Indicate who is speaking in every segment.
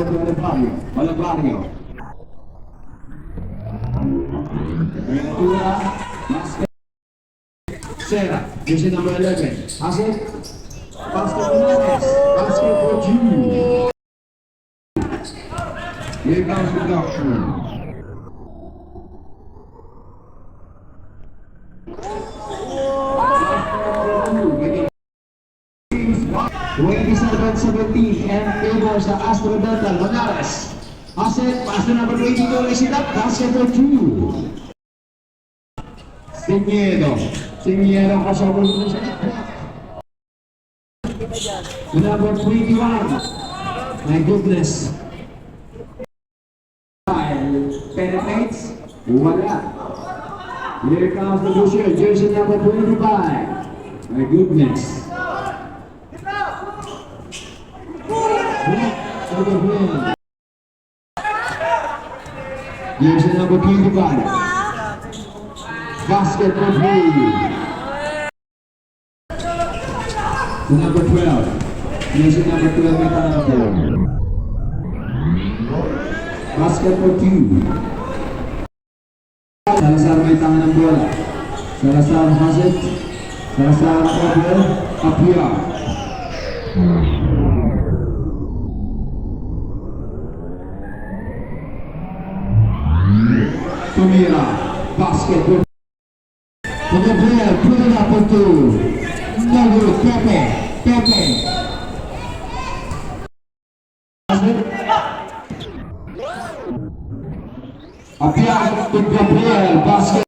Speaker 1: del barrio. Vale barrio. Ventura. Basket. Serra. Jersey number 11. Asik. Basket Fernandez. Basket for Jude. Here comes the doctor. 27-17 and favor sa Astrodental Manares. Asset, pass na number 22 ulit up, basket for 2. Singiedo pa sa ulo sa number 21. My goodness. Penetrates, wala. Here comes the Lucio, jersey number 25. My goodness. Jersey number 25. Basket for 3. Number 12. Jersey number 12 may tanong po. Basket for 2. Salazar may tangan ng bola. Salazar has it. Salazar over. Apia. Tumira, basket for the player, put it up for 2. No good, Pepe. Apia to Gabriel, basket.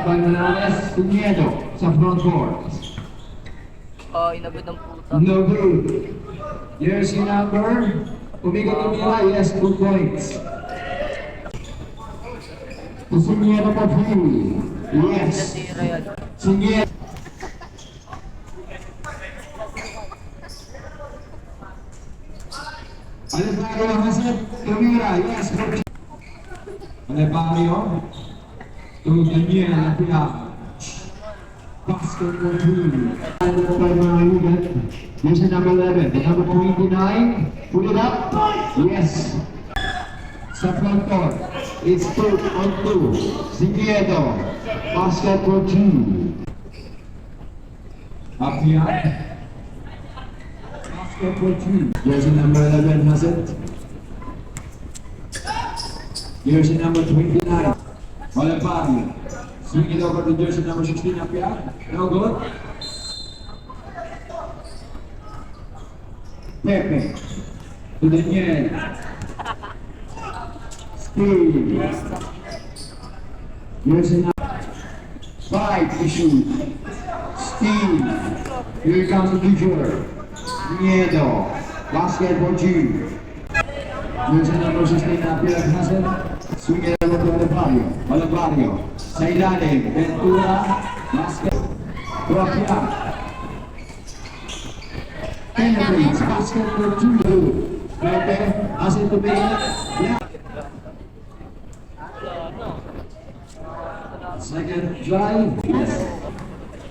Speaker 1: Manares, Singiedo sa front court.
Speaker 2: Inabot ng puta.
Speaker 1: No good. Jersey number. Umigot ng Mira, yes, 2 points. Singiedo for 3. Yes. Singiedo. Alepario Haset, Tumira, yes, for 3. Alepario. To Daniel Apia. Basket for 2. By mga unit. Jersey number 11. The number 29. Put it up. Yes. Sa front court. It's 2 on 2. Singiedo. Basket for 2. Apia. Basket for 2. Jersey number 11 has it. Jersey number 29. Alepario. Swing it over to jersey number 16 Apia. No good. Pepe. To Daniel. Steve. Jersey number 5 to shoot. Steve. Here comes the teacher. Miedo. Basket for 2. Jersey number 16 Apia has it. Swing it over to Alepario. Sa ilalim, Ventura, basket, Apia. Penetrates, basket for 2. Pepe, asset to Pepe. Second drive, yes.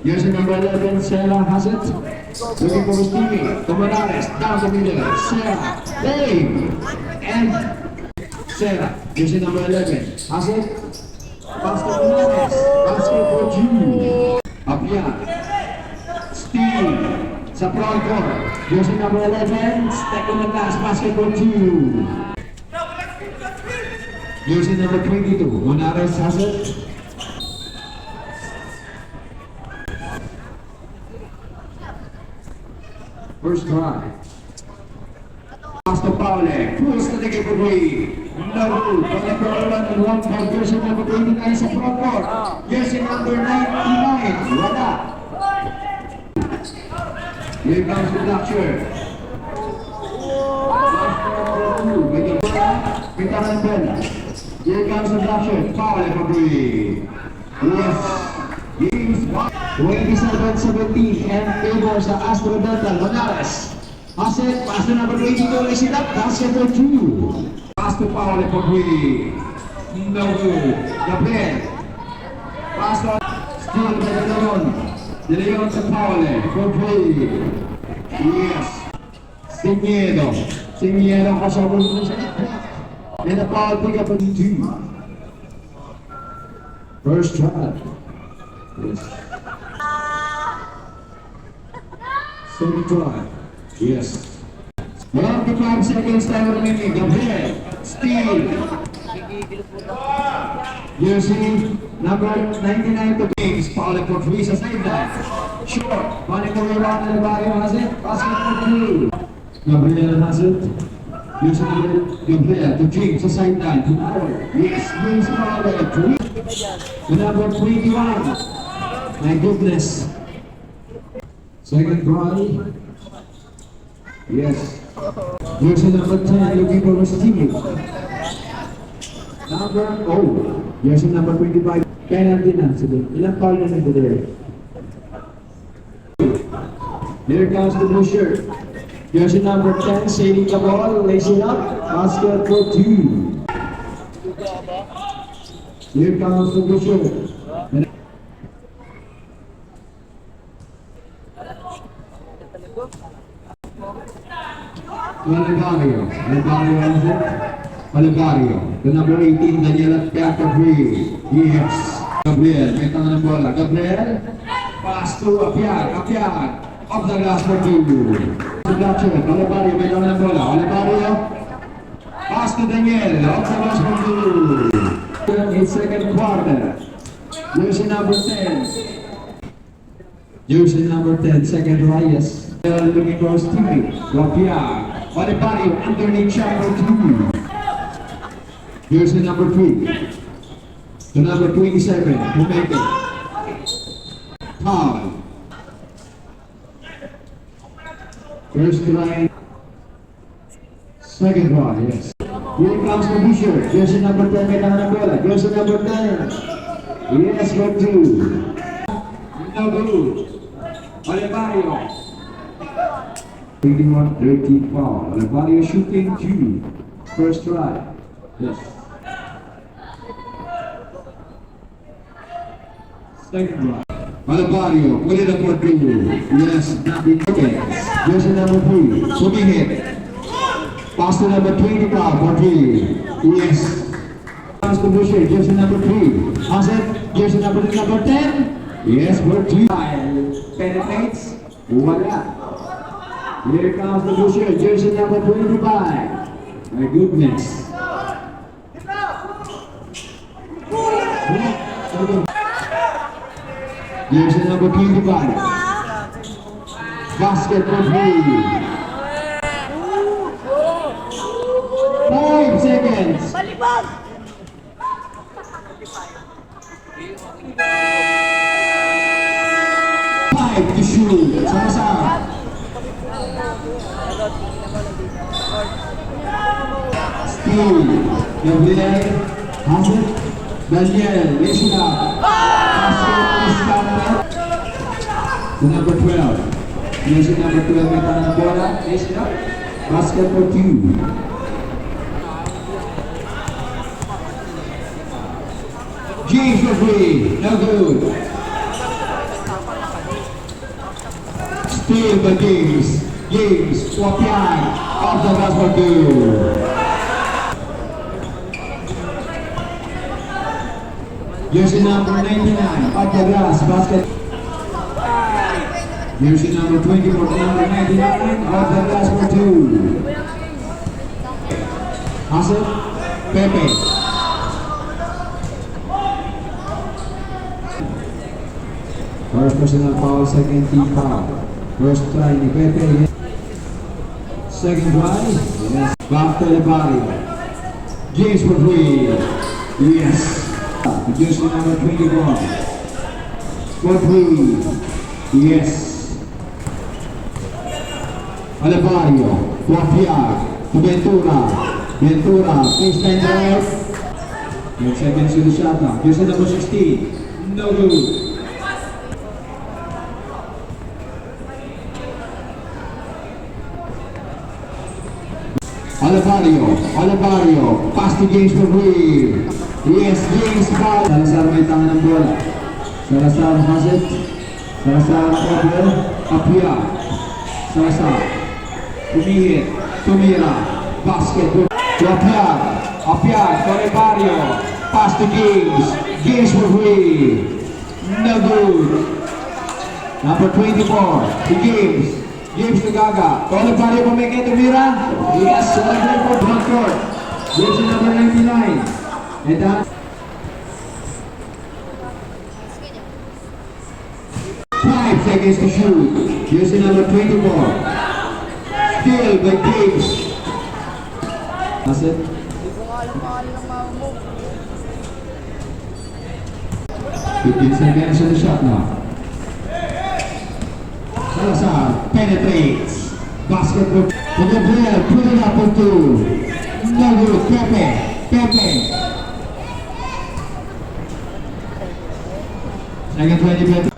Speaker 1: Jersey number 11, Serra has it. Looking for Stevie, Tomanares, down the middle, Serra, bang! And Serra, jersey number 11, has it. Basket Fernandez, basket for Jude. Apia. Steve. Sa front court. Jersey number 11, step on the glass, basket for Jude. Jersey number 22, Monares has it. First try. Pastor Paule, pulls to the giveaway. No rule, but the Berlin and 1 for jersey number 29 sa front court. Jersey number 99, wala. Here comes the doctor. Pintaran bola. Here comes the action. Foul for three. Yes. Games 27-17 and favor sa Astro Delta Linares. Asset, pass to number 22, lays it up, basket for two. Pass to Paul for three. No good. Gabriel. Pass to still by De Leon. De Leon to Paul for three. Yes. Signiedo. Signiedo kasama mo siya. And the Paul pick up on two. First try. Yes. Second try. Yes. 1 to 5 seconds time remaining. Gabriel. Steal. Jersey number 99 to Kings. Paul for three sa sideline. Short. Money for Iran and Barrio has it. Basket for two. Gabriel has it. Jersey number Gabriel to James sa sideline. To Paul. Yes. James Paul at three. The number 21. My goodness. Second try. Yes. Jersey number 10 looking for his teammate. Jersey number 25. Penalty na. Sige. Ilang foul na nito there? Here comes the blue shirt. Jersey number 10 sailing the ball. Lays it up. Basket for two. Here comes the blue shirt. Olivario has it. Olivario. The number 18, Daniel back for three. Yes. Gabriel, may tangan ng bola. Gabriel. Pass to Apiag. Apiag. Off the glass for two. Olivario, may tangan ng bola. Olivario. Pass to Daniel. Off the glass for two. In second quarter. Jersey number 10. Jersey number 10, second Reyes. Looking for his teammate. Apiag. Olivario underneath shot for two. Jersey number 3. The number 27 to make it. Foul. First try. Second try, yes. Here comes the Bishop. Jersey number 10 may tangan ng bola. Jersey number 10. Yes, for two. No good. Olivario. 21-13 foul. Olivario shooting two. First try. Yes. Second try. Olivario, put it up for two. Yes, nothing. Okay. Jersey number 3. Putting it. Pass to number 25 for three. Yes. Pass to Boucher. Jersey number 3. Pass it. Jersey number 10. Yes, for two. Penetrates. Wala. Here comes the Boucher. Jersey number 25. My goodness. Jersey number 25. Basket for three. 5 seconds.
Speaker 2: Balibag!
Speaker 1: 5 to shoot. Sama-sama. Steal. Gabriel has it. Daniel, lays it up. Basket is counted. The number 12. Jersey number 12 may tangan ng bola. Lays it up. Basket for two. James for three. No good. Steal by James. James, Wapian. Off the glass for two. Jersey number 99, off the glass, basket. Jersey number 20 for number 99, off the glass for two. Hassel, Pepe. First personal foul, second team foul. First try ni Pepe. Second try, yes. Back to the body. James for three. Yes. Jersey number 21. For three. Yes. Olivario. Wapiag. Ventura. Ventura, baseline drive. 10 seconds to the shot now. Here's the number 16. No good. Olivario, pass to James for three. Yes, James foul. Salazar may tangan ng bola. Salazar has it. Salazar over. Apia. Salazar. Tumihit. Tumira. Basket. To Apia. Apia. To Olivario. Pass to James. James for three. No good. Number 24 to James. James to Gaga. To Olivario pumingin. Tumira. Yes, Olivario for front court. James number 99. And that 5 seconds to shoot. Here's the number 24. Still by James. That's it.
Speaker 2: Hindi ko nga alam mahal ng mama mo.
Speaker 1: 15 seconds on the shot now. Salazar penetrates. Basketball. To the player. Put it up on two. No good. Pepe. Second 20 minutes.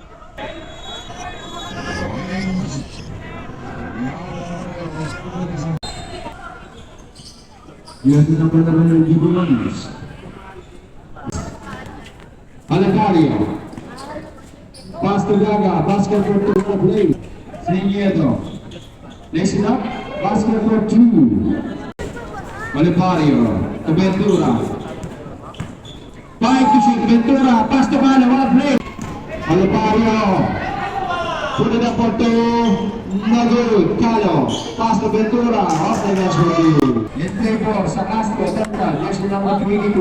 Speaker 1: Here's the number 11 Gibbons. Olivario. Pass to Gaga. Basket for two for play. Senieto. Next it up. Basket for two. Olivario. To Ventura. 5 to shoot. Ventura. Pass to Mala. One play. Olivario. Put it up for two. No good. Calo. Pass to Ventura. Off the bench for two. In play for Sacastro. Tenta. Next number 22.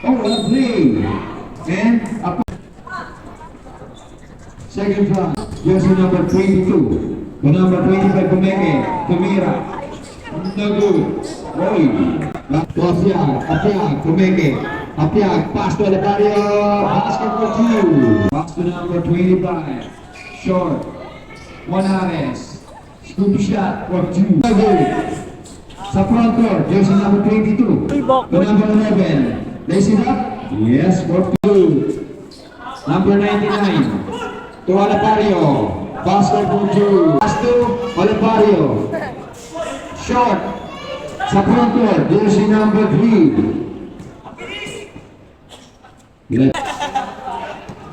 Speaker 1: Oh, what a play. And up. Second round. Jersey number 22. The number 25 Kumeke. Kumira. No good. Roy. Apiag. Kumeke. Apiag. Pass to Olivario. Basket for two. Pass to number 25. Short. Juanares. Scoop shot for two. No good. Sa front court. Jersey number 22. The number 11. Lace it up. Yes, for two. Number 99. To Olivario. Basket for two. Pass to Olivario. Short. Sa front court. Jersey number 3.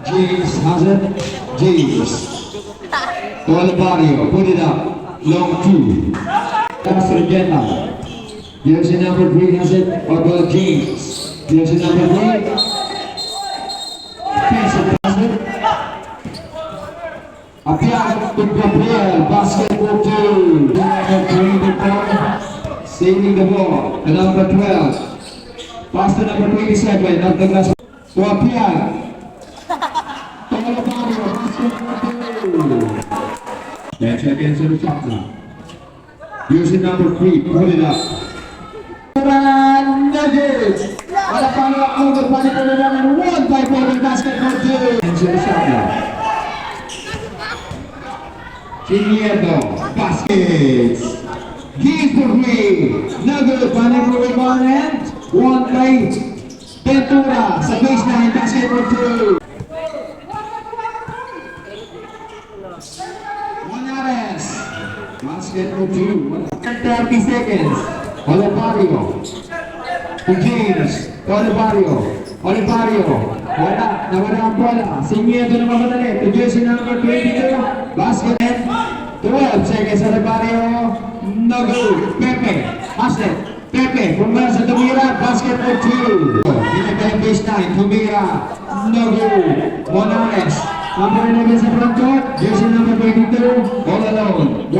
Speaker 1: James has it. James. To Olivario. Put it up. Long two. Pass to Regenta. Jersey number 3 has it. Or James. Jersey number 3. Defensive has it. Apiag to Gabriel. Basket for two. Number 24. Saving the ball. The number 12. Pass to number 27. Not the glass. To Apiag. To Olivario. Basket for two. 10 seconds in the shot now. Using number 3. Put it up. Nuggets. Olivario over balik na naman. 1 by Bobby. Basket for two. 10 seconds in the shot now. Senieto. Baskets. Gives for three. Nuggets. Balik for rebound and 1 by Ventura. Sa baseline. Basket for two. Juanares. Basket for two. 30 seconds. Olivario. To James. Olivario. Wala. Nawala ang bola. Senieto na mamadali. To jersey number 22. Basket. 12 seconds. Olivario. No good. Pepe. Basket. Pepe. Pumala sa Tumira. Basket for two. Pinagay baseline. Tumira. No good. Juanares. Number 11 sa front court. Jersey number 22. All alone.